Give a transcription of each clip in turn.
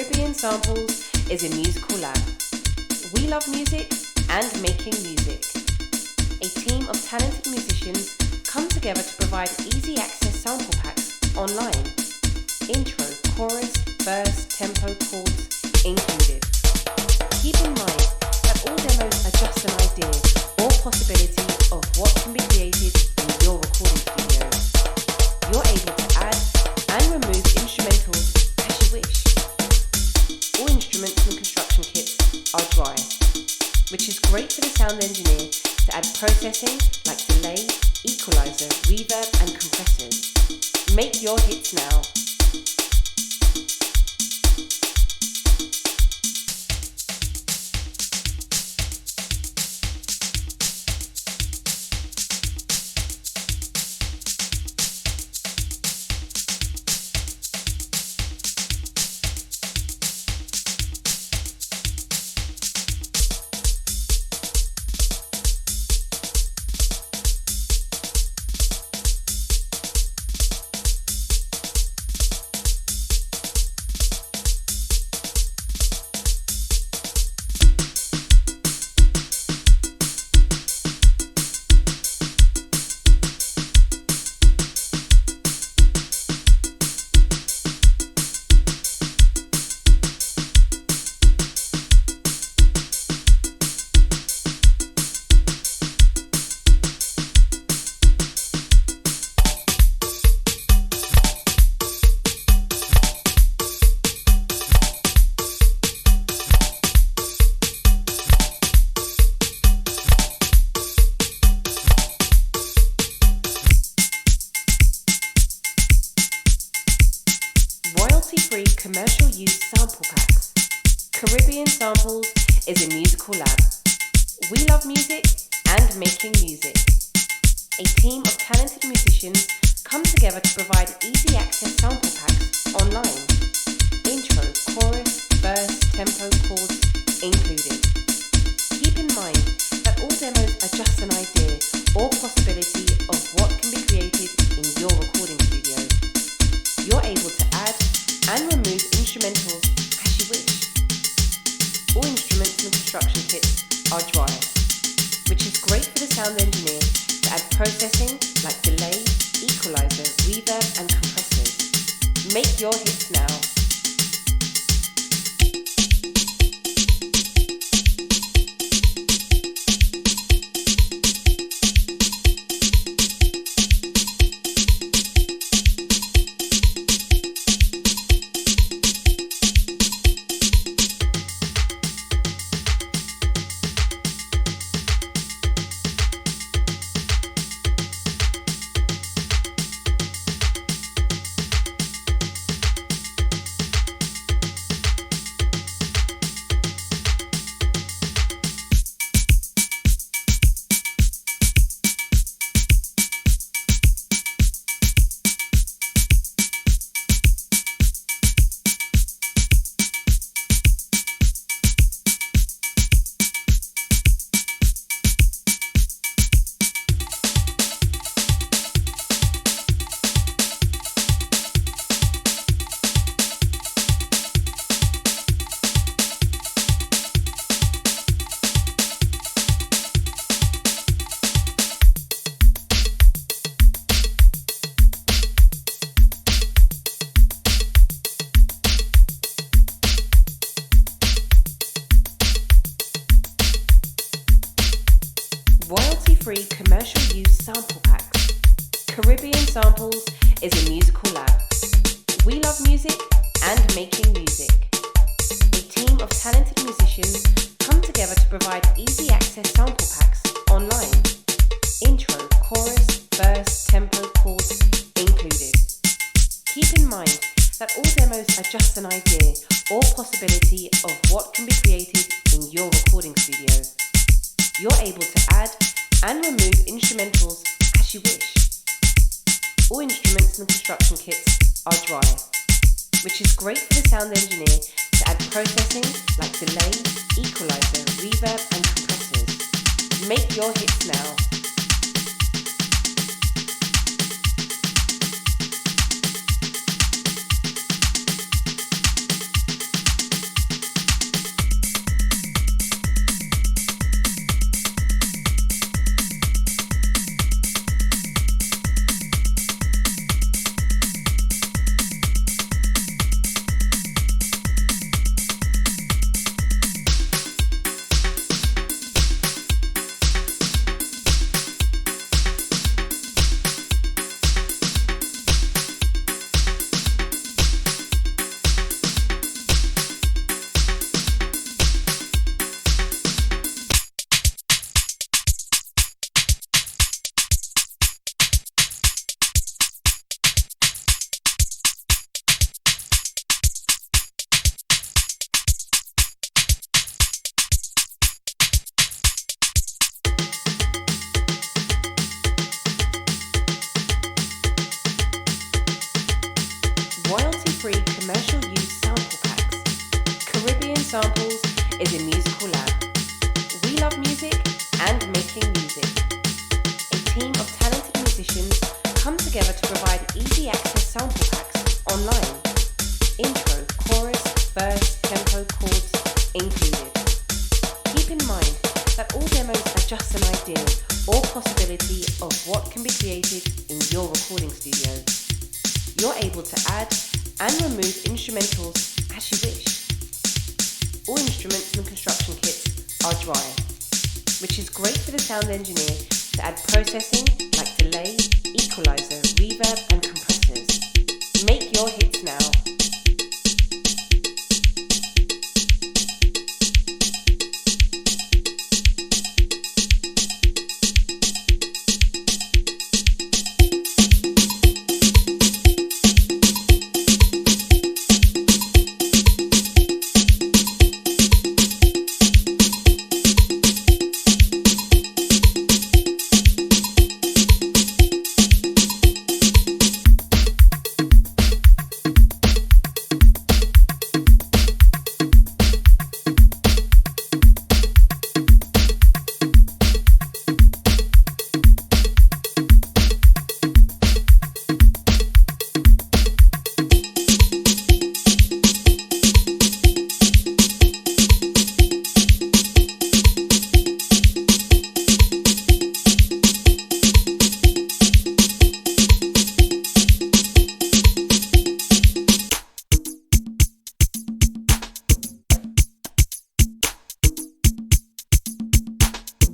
Caribbean Samples is a musical lab. We love music and making music. A team of talented musicians come together to provide easy access sample packs online. Intro, chorus, verse, tempo, chords included. Keep in mind that all demos are just an idea or possibility of what can be created in your recording studio. You're able to add and remove instrumentals as you wish. All instruments and construction kits are dry, which is great for the sound engineer to add processing like delay, equalizer, reverb and compressors. Make your hits now. Royalty-free commercial use sample packs. Caribbean Samples is a musical lab. We love music and making music. A team of talented musicians come together to provide easy access sample packs online. Intro, chorus, verse, tempo, chords included. Keep in mind that all demos are just an idea or possibility of what can be created in your recording studio. You're able to add and remove instrumentals as you wish. All instruments and construction kits are dry, which is great for the sound engineer to add processing like delay, equalizer, reverb and compressors. Make your hits now. Royalty-free commercial use sample packs. Caribbean Samples is a musical lab. We love music and making music. A team of talented musicians come together to provide easy access sample packs online. Intro, chorus, verse, tempo, chords included. Keep in mind that all demos are just an idea or possibility of what can be created in your recording studio. You're able to add and remove instrumentals as you wish. All instruments and construction kits are dry, which is great for the sound engineer to add processing like delay, equalizer, reverb and compressors. Make your hits now. royalty-free commercial use sample packs. Caribbean Samples is a musical lab. We love music and making music. A team of talented musicians come together to provide easy access sample packs online. Intro, chorus, verse, tempo, chords included. Keep in mind that all demos are just an idea or possibility of what can be created in your recording studio. You're able to add and remove instrumentals as you wish. All instruments and construction kits are dry, which is great for the sound engineer to add processing like delay, equalizer, reverb and compressors. Make your hits now.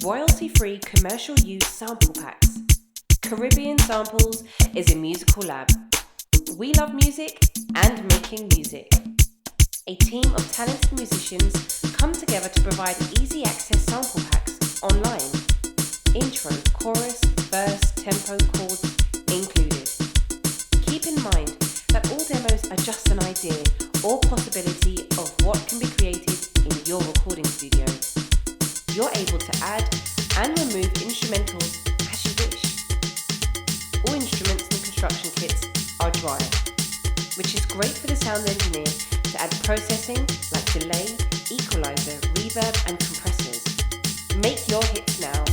Royalty-free commercial use sample packs. Caribbean Samples is a musical lab. We love music and making music. A team of talented musicians come together to provide easy access sample packs online. Intro, chorus, verse, tempo, chords included. Keep in mind that all demos are just an idea or possibility of what can be created in your recording studio. You're able to add and remove instrumentals as you wish. All instruments and construction kits are dry, which is great for the sound engineer to add processing like delay, equalizer, reverb and compressors. Make your hits now.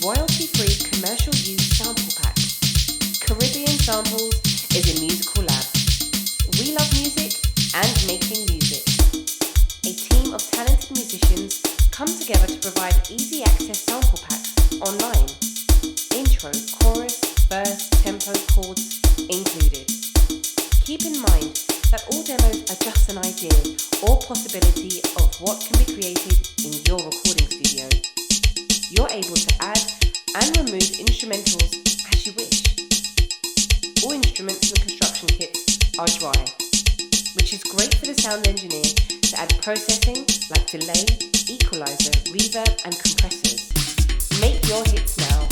Royalty-free commercial use sample pack. Caribbean Samples is a musical lab. We love music and making music. A team of talented musicians come together to provide easy access sample packs online. Intro, chorus, verse, tempo, chords included. Keep in mind that all demos are just an idea or possibility of what can be created in your recording studio. You're able to add and remove instrumentals as you wish. All instruments and construction kits are dry, which is great for the sound engineer to add processing like delay, equalizer, reverb and compressors. Make your hits now.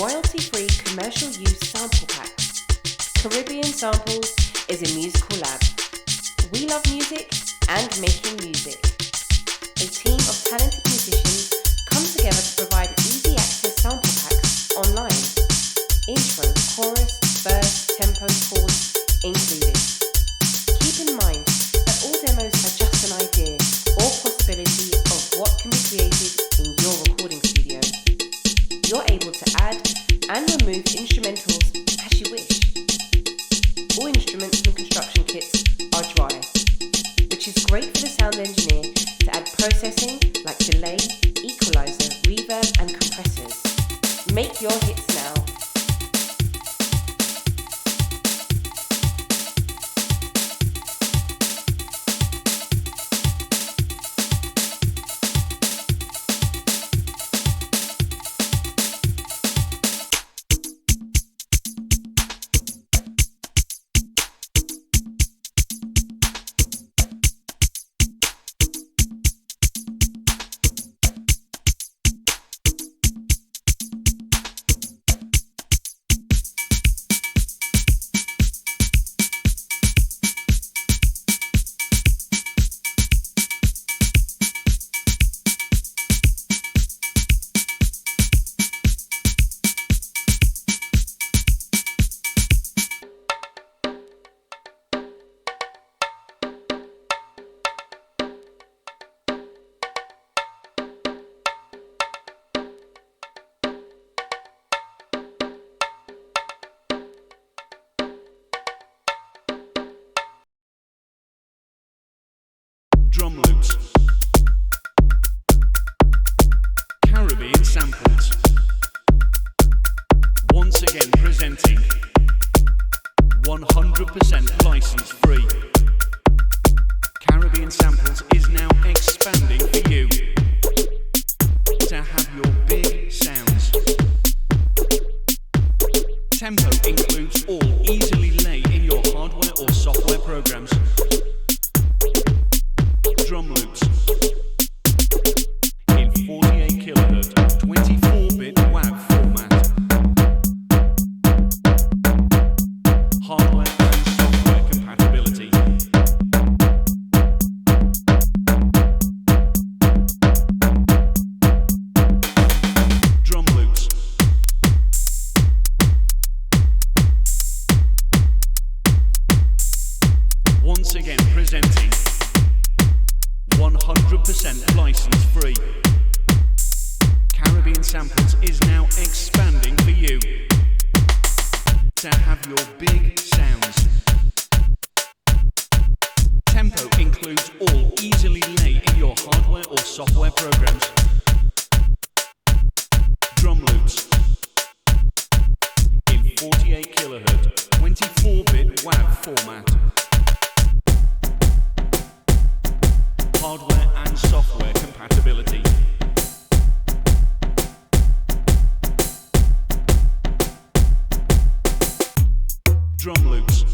royalty-free commercial use sample packs. Caribbean Samples is a musical lab. We love music and making music. A team of talented musicians come together to provide easy access sample packs online. Intro, chorus, verse, tempo, chords included. Keep in mind that all demos are just an idea or possibility of what can be created in your recording studio. You're able to add and remove instrumentals as you wish. All instruments and construction kits are dry, which is great for the sound engineer to add processing like delay, equalizer, reverb and compressors. Make your hits now. Drum loops, Caribbean samples, once again presenting 100% license free. Caribbean Samples is now expanding for you to have your big sounds. Tempo includes all easily lay in your hardware or software programs. Drum loops in 48 kHz, 24-bit WAV format. Hardware and software compatibility. Drum loops. Once again presenting 100% license free. Caribbean Samples is now expanding for you to have your big sounds. Tempo includes all easily lay in your hardware or software programs. Drum loops in 48 kHz, 24-bit WAV format. Hardware and software compatibility. Drum loops.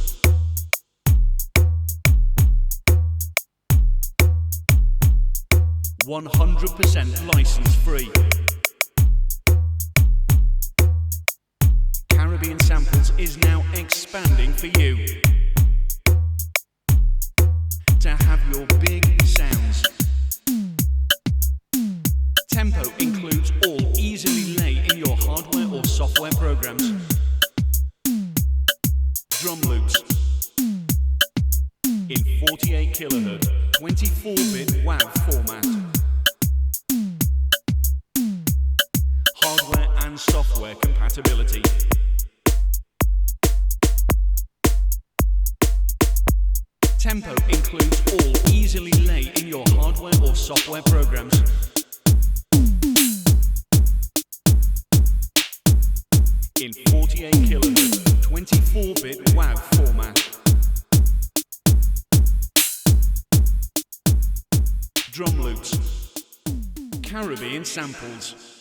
%100% license free. Caribbean Samples is now expanding for you to have your big sounds. Tempo includes all easily lay in your hardware or software programs. Drum loops in 48 kHz, 24-bit WAV format. Hardware and software compatibility. Tempo includes all easily lay in your hardware or software programs. In 48 kHz, 24-bit WAV format. Drum loops, Caribbean Samples.